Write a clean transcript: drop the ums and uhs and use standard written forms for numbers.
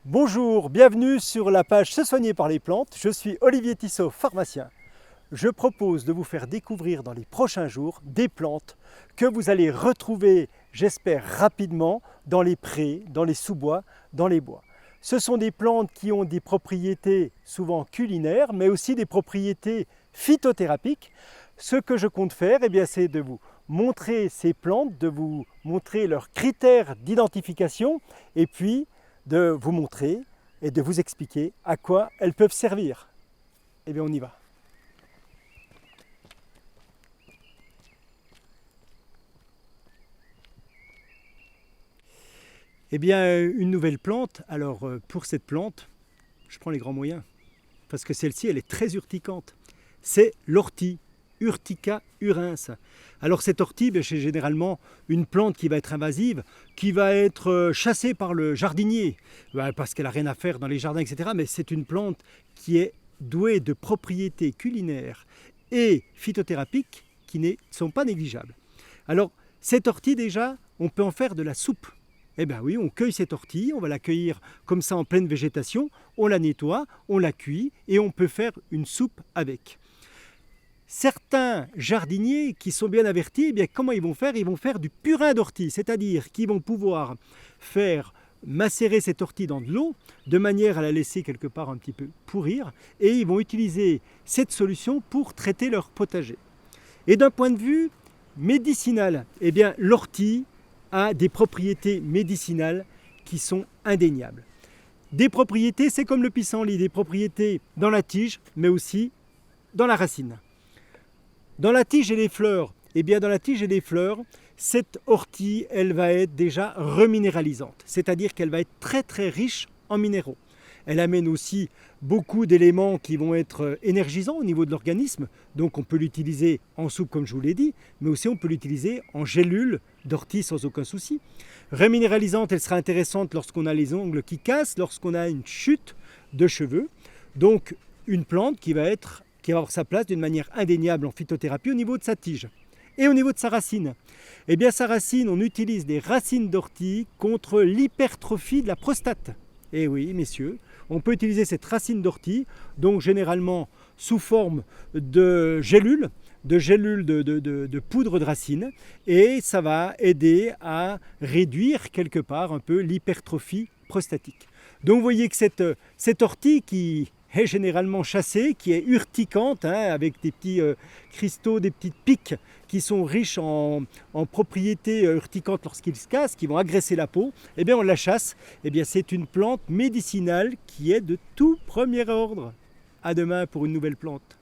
Bonjour, bienvenue sur la page Se soigner par les plantes. Je suis Olivier Tissot, pharmacien. Je propose de vous faire découvrir dans les prochains jours des plantes que vous allez retrouver, j'espère, rapidement dans les prés, dans les sous-bois, dans les bois. Ce sont des plantes qui ont des propriétés souvent culinaires, mais aussi des propriétés phytothérapiques. Ce que je compte faire, c'est de vous montrer ces plantes, de vous montrer leurs critères d'identification et puis de vous montrer et de vous expliquer à quoi elles peuvent servir. On y va. Une nouvelle plante. Alors, pour cette plante, je prends les grands moyens, parce que celle-ci, elle est très urticante. C'est l'ortie, Urtica urens. Alors cette ortie, c'est généralement une plante qui va être invasive, qui va être chassée par le jardinier, parce qu'elle n'a rien à faire dans les jardins, etc. Mais c'est une plante qui est douée de propriétés culinaires et phytothérapiques qui ne sont pas négligeables. Alors cette ortie déjà, on peut en faire de la soupe. Oui, on cueille cette ortie, on va la cueillir comme ça en pleine végétation, on la nettoie, on la cuit et on peut faire une soupe avec. Certains jardiniers qui sont bien avertis, comment ils vont faire? Ils vont faire du purin d'ortie, c'est-à-dire qu'ils vont pouvoir faire macérer cette ortie dans de l'eau, de manière à la laisser quelque part un petit peu pourrir, et ils vont utiliser cette solution pour traiter leur potager. Et d'un point de vue médicinal, l'ortie a des propriétés médicinales qui sont indéniables. Des propriétés, c'est comme le pissenlit, des propriétés dans la tige, mais aussi dans la racine. Dans la tige et les fleurs, dans la tige et les fleurs, cette ortie, elle va être déjà reminéralisante, c'est-à-dire qu'elle va être très très riche en minéraux. Elle amène aussi beaucoup d'éléments qui vont être énergisants au niveau de l'organisme, donc on peut l'utiliser en soupe comme je vous l'ai dit, mais aussi on peut l'utiliser en gélule d'ortie sans aucun souci. Reminéralisante, elle sera intéressante lorsqu'on a les ongles qui cassent, lorsqu'on a une chute de cheveux, donc une plante qui va avoir sa place d'une manière indéniable en phytothérapie au niveau de sa tige. Et au niveau de sa racine, sa racine, on utilise des racines d'ortie contre l'hypertrophie de la prostate. Et oui, messieurs, on peut utiliser cette racine d'ortie, donc généralement sous forme de gélules, de poudre de racine, et ça va aider à réduire quelque part un peu l'hypertrophie prostatique. Donc vous voyez que cette ortie qui est généralement chassée, qui est urticante, avec des petits cristaux, des petites piques qui sont riches en propriétés urticantes lorsqu'ils se cassent, qui vont agresser la peau, on la chasse. C'est une plante médicinale qui est de tout premier ordre. À demain pour une nouvelle plante.